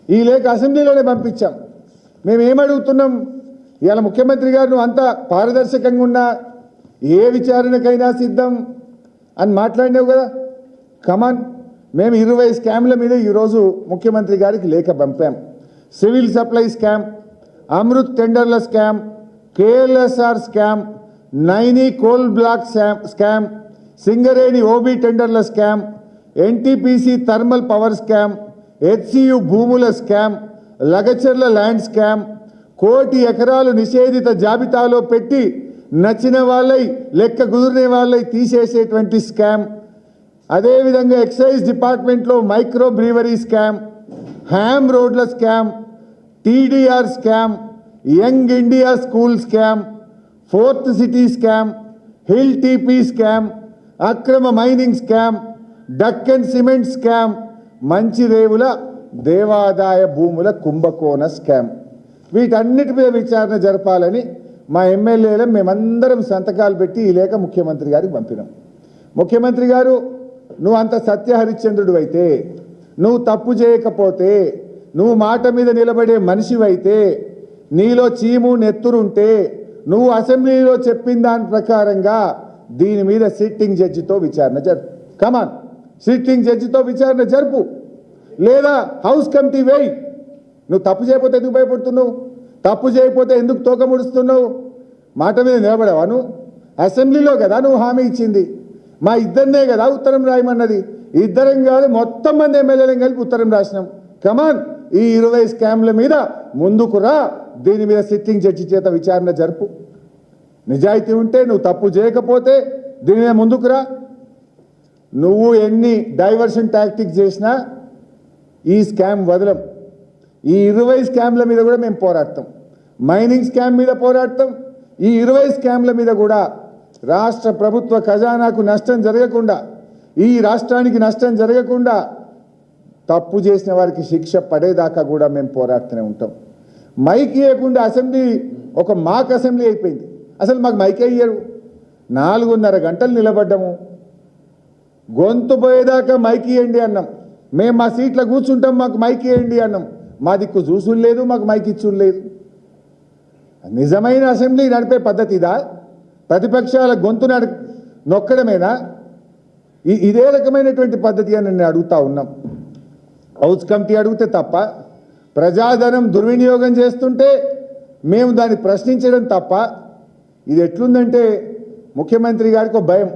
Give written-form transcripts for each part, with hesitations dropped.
ఈ లేఖ అసెంబ్లీలోనే పంపించాం. మేము ఏమడుగుతున్నాం, ఇవాళ ముఖ్యమంత్రి గారు నువ్వు అంతా పారదర్శకంగా ఉన్నా ఏ విచారణకైనా సిద్ధం అని మాట్లాడినావు కదా. కమాన్, మేము 20 స్కామ్ల మీద ఈరోజు ముఖ్యమంత్రి గారికి లేఖ పంపాం. సివిల్ సప్లై స్కామ్, అమృత్ టెండర్ల scam, KLSR scam, Naini coal block scam, Singareni OB టెండర్ల scam, NTPC thermal power scam, HCU భూముల స్కామ్, లగచర్ల ల్యాండ్ స్కామ్, 1 కోటి ఎకరాలు నిషేధిత జాబితాలో పెట్టి నచ్చిన వాళ్ళై లెక్క కుదిరిన వాళ్ళై తీసేసేటువంటి స్కామ్, అదేవిధంగా ఎక్సైజ్ డిపార్ట్మెంట్లో మైక్రో బ్రీవరీ స్కామ్, హ్యామ్ రోడ్ల scam, TDR scam, young India school scam, 4th city scam, hill TP scam, అక్రమ mining scam, Deccan cement scam, మంచిరేవుల దేవాదాయ భూముల కుంభకోణ స్కామ్. వీటన్నిటి మీద విచారణ జరపాలని మా ఎమ్మెల్యేలు మేమందరం సంతకాలు పెట్టి ఈ లేఖ ముఖ్యమంత్రి గారికి పంపినాం. ముఖ్యమంత్రి గారు, నువ్వు అంత సత్యహరిశ్చంద్రుడు అయితే, నువ్వు తప్పు చేయకపోతే, నువ్వు మాట మీద నిలబడే మనిషివైతే, నీలో చీము నెత్తురుంటే నువ్వు అసెంబ్లీలో చెప్పిన దాని ప్రకారంగా దీని మీద సిట్టింగ్ జడ్జితో విచారణ జరుపు. కమాన్, సిట్టింగ్ జడ్జితో విచారణ జరుపు, లేదా హౌస్ కమిటీ వేయి. నువ్వు తప్పు చేయకపోతే ఎందుకు భయపడుతున్నావు? తప్పు చేయకపోతే ఎందుకు తోక ముడుస్తున్నావు? మాట మీద నిలబడవా నువ్వు? అసెంబ్లీలో కదా నువ్వు హామీ ఇచ్చింది. మా ఇద్దరినే కదా ఉత్తరం రాయమన్నది. ఇద్దరం కాదు, మొత్తం మంది ఎమ్మెల్యేలను కలిపి ఉత్తరం రాసినాం. కమాన్, ఈ 20 స్కామ్ల మీద ముందుకు రా, దీని మీద సిట్టింగ్ జడ్జి చేత విచారణ జరుపు. నిజాయితీ ఉంటే, నువ్వు తప్పు చేయకపోతే దీని మీద ముందుకు రా. నువ్వు ఎన్ని డైవర్షన్ టాక్టిక్స్ చేసినా ఈ స్కామ్ వదలం. ఈ 20 స్కామ్ల మీద కూడా మేము పోరాడతాం. మైనింగ్ స్కామ్ మీద పోరాడతాం. ఈ 20 స్కామ్ల మీద కూడా రాష్ట్ర ప్రభుత్వ ఖజానాకు నష్టం జరగకుండా, ఈ రాష్ట్రానికి నష్టం జరగకుండా, తప్పు చేసిన వారికి శిక్ష పడేదాకా కూడా మేము పోరాడుతూనే ఉంటాం. మైక్ ఇవ్వకుండా అసెంబ్లీ ఒక మాక్ అసెంబ్లీ అయిపోయింది. అసలు మాకు మైకే ఇయ్యరు. 4.5 గంటలు నిలబడ్డాము. గొంతు పోయేదాకా మైక్ ఇవ్వండి అన్నాం. మేము మా సీట్లో కూర్చుంటాం, మాకు మైక్ ఇవ్వండి అన్నాం. మా దిక్కు చూసులు లేదు, మాకు మైక్ ఇచ్చులు లేదు. నిజమైన అసెంబ్లీ నడిపే పద్ధతి ఇదా? ప్రతిపక్షాల గొంతు నొక్కడమేనా? ఇదే రకమైనటువంటి పద్ధతి అని నేను అడుగుతా ఉన్నాం. హౌస్ కమిటీ అడిగితే తప్ప, ప్రజాధనం దుర్వినియోగం చేస్తుంటే మేము దాన్ని ప్రశ్నించడం తప్ప. ఇది ఎట్లుందంటే, ముఖ్యమంత్రి గారికి ఒక భయం.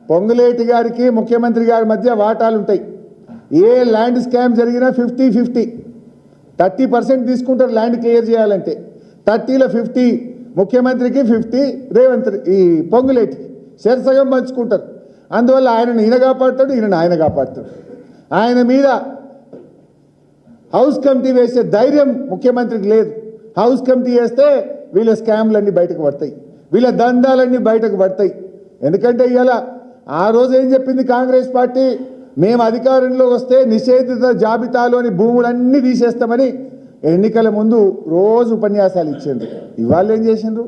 పొంగులేటి గారికి ముఖ్యమంత్రి గారి మధ్య వాటాలు ఉంటాయి. ఏ ల్యాండ్ స్కామ్ జరిగినా 50-50, 30% తీసుకుంటారు ల్యాండ్ క్లియర్ చేయాలంటే. 30లో 50 ముఖ్యమంత్రికి, 50 రేవంత్ ఈ పొంగులేటికి సగం పంచుకుంటారు. అందువల్ల ఆయనను ఈయన కాపాడుతాడు, ఈయనను ఆయన కాపాడుతాడు. ఆయన మీద హౌస్ కమిటీ వేసే ధైర్యం ముఖ్యమంత్రికి లేదు. హౌస్ కమిటీ వేస్తే వీళ్ళ స్కామ్లన్నీ బయటకు పడతాయి, వీళ్ళ దందాలన్నీ బయటకు పడతాయి. ఎందుకంటే ఇవాళ ఆ రోజు ఏం చెప్పింది కాంగ్రెస్ పార్టీ, మేము అధికారంలో వస్తే నిషేధిత జాబితాలోని భూములన్నీ తీసేస్తామని ఎన్నికల ముందు రోజు ఉపన్యాసాలు ఇచ్చిండ్రు. ఇవాళ ఏం చేసిండ్రు?